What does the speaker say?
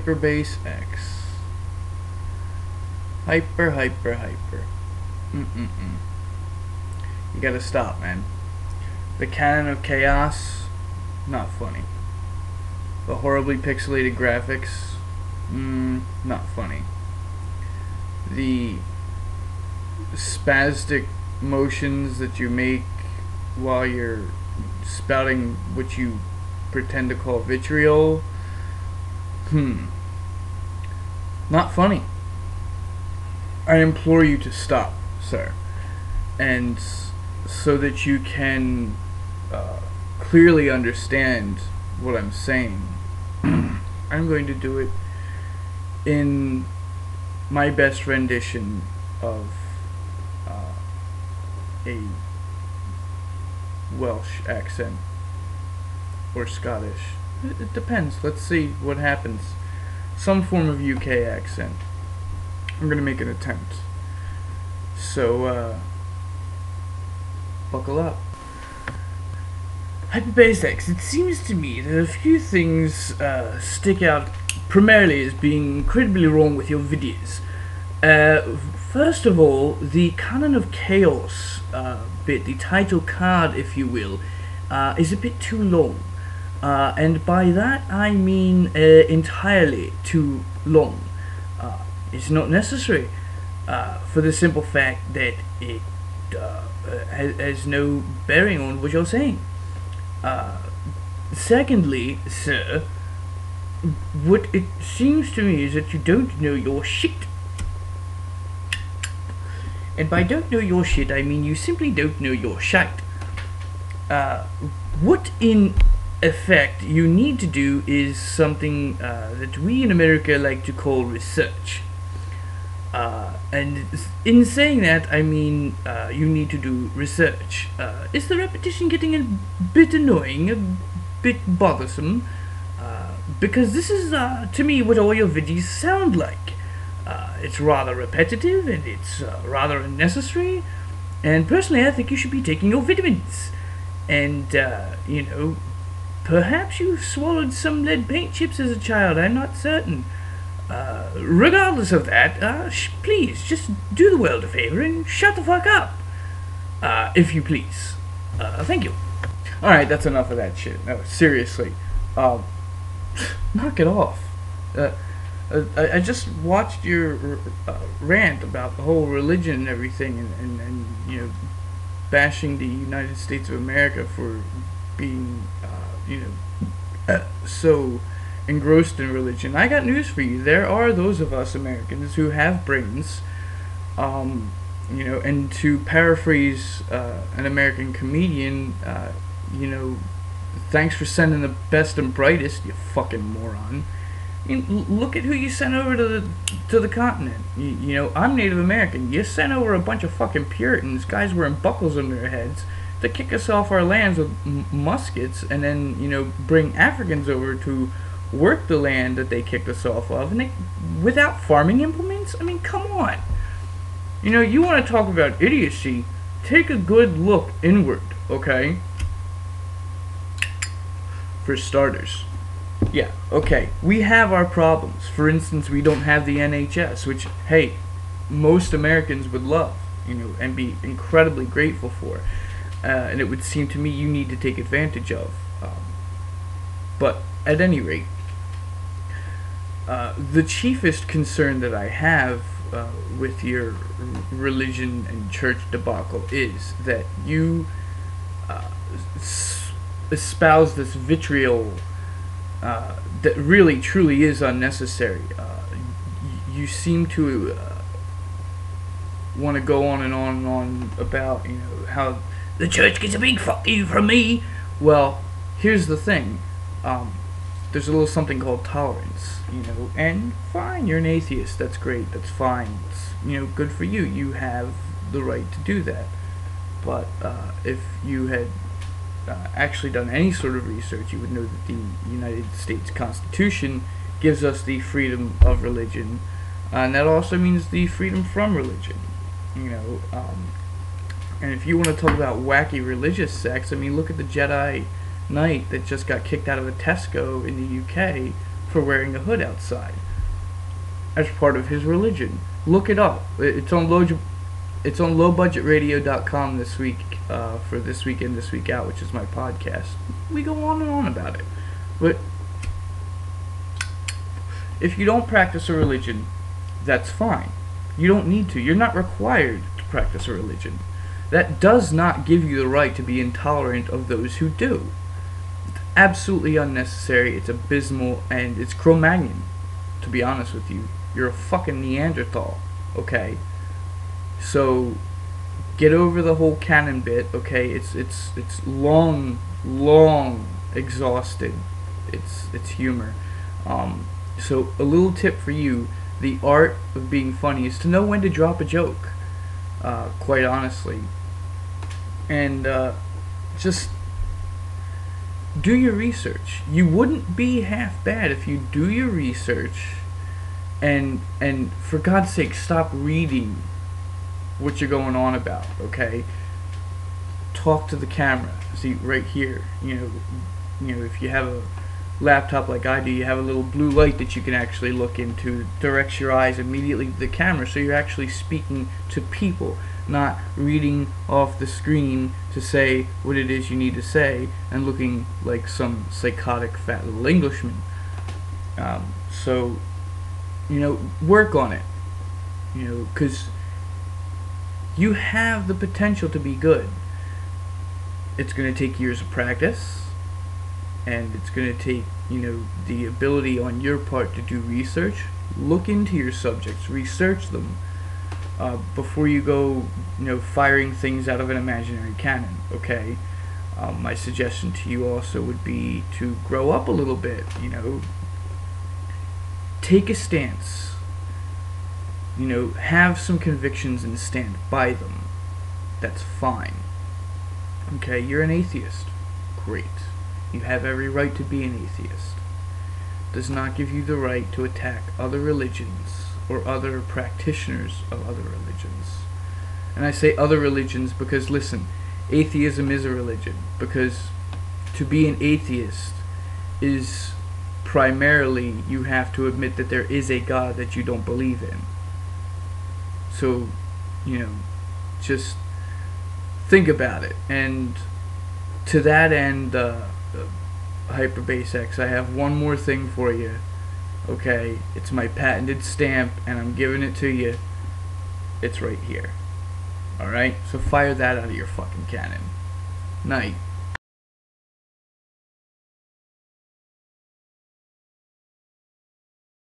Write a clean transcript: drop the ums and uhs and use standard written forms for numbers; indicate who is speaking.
Speaker 1: HyperbassX. Hyper. You gotta stop, man. The Canon of Chaos, not funny. The horribly pixelated graphics, not funny. The spastic motions that you make while you're spouting what you pretend to call vitriol, not funny. I implore you to stop, sir. And so that you can clearly understand what I'm saying, I'm going to do it in my best rendition of a Welsh accent or Scottish. It depends. Let's see what happens. Some form of UK accent. I'm gonna make an attempt. So buckle up. HyperbassX, it seems to me that a few things stick out primarily as being incredibly wrong with your videos. First of all, the Canon of Chaos bit, the title card, if you will, is a bit too long. And by that I mean entirely too long. It's not necessary, for the simple fact that it has no bearing on what you're saying. Secondly, sir, what it seems to me is that you don't know your shit. And by don't know your shit, I mean you simply don't know your shite. What in effect you need to do is something that we in America like to call research. And in saying that, I mean you need to do research. Is the repetition getting a bit annoying, a bit bothersome? Because this is, to me, what all your videos sound like. It's rather repetitive, and it's rather unnecessary. And personally, I think you should be taking your vitamins. And, you know, perhaps you swallowed some lead paint chips as a child, I'm not certain. Regardless of that, please, just do the world a favor and shut the fuck up. If you please. Thank you. Alright, that's enough of that shit. No, seriously. Knock it off. I just watched your rant about the whole religion and everything, and you know, bashing the United States of America for being, you know, so engrossed in religion. I got news for you. There are those of us Americans who have brains, you know, and to paraphrase an American comedian, you know, thanks for sending the best and brightest, you fucking moron. I mean, look at who you sent over to the continent. You know, I'm Native American. You sent over a bunch of fucking Puritans, guys wearing buckles on their heads, to kick us off our lands with muskets, and then, you know, bring Africans over to work the land that they kicked us off of, and they, without farming implements? I mean, come on. You know, you want to talk about idiocy, take a good look inward, okay? For starters. Yeah, okay, we have our problems. For instance, we don't have the NHS, which, hey, most Americans would love, you know, and be incredibly grateful for. And it would seem to me you need to take advantage of. But, at any rate, the chiefest concern that I have with your religion and church debacle is that you espouse this vitriol that really truly is unnecessary. You seem to want to go on and on and on about, you know, how the church gets a big fuck you from me. Well, here's the thing. There's a little something called tolerance, you know, and fine, you're an atheist, that's great, that's fine, it's, you know, good for you, you have the right to do that. But if you had actually done any sort of research, you would know that the United States Constitution gives us the freedom of religion, and that also means the freedom from religion, you know. And if you want to talk about wacky religious sects, I mean, look at the Jedi Knight that just got kicked out of a Tesco in the UK for wearing a hood outside as part of his religion. Look it up. It's on lowbudgetradio.com this week, for This Week In, This Week Out, which is my podcast. We go on and on about it. But if you don't practice a religion, that's fine. You don't need to. You're not required to practice a religion. That does not give you the right to be intolerant of those who do. It's absolutely unnecessary, it's abysmal, and it's Cro-Magnon, to be honest with you. You're a fucking Neanderthal, okay? So, get over the whole canon bit, okay? It's long exhausted. It's humor. So, a little tip for you. The art of being funny is to know when to drop a joke, quite honestly. And just do your research. You wouldn't be half bad if you do your research and for God's sake, stop reading what you're going on about, okay? Talk to the camera. See, right here, you know, if you have a laptop like I do, you have a little blue light that you can actually look into. It directs your eyes immediately to the camera, so you're actually speaking to people, not reading off the screen to say what it is you need to say and looking like some psychotic fat little Englishman. So, you know, work on it, you know, because you have the potential to be good. It's going to take years of practice, and it's going to take, you know, the ability on your part to do research. Look into your subjects, research them, before you go, you know, firing things out of an imaginary cannon, okay? My suggestion to you also would be to grow up a little bit, you know. Take a stance. You know, have some convictions and stand by them. That's fine. Okay, you're an atheist. Great. You have every right to be an atheist. Does not give you the right to attack other religions or other practitioners of other religions. And I say other religions because, listen, atheism is a religion. Because to be an atheist is primarily you have to admit that there is a God that you don't believe in. So, you know, just think about it. And to that end, HyperbassX, I have one more thing for you. Okay, it's my patented stamp, and I'm giving it to you. It's right here. Alright, so fire that out of your fucking cannon. Night.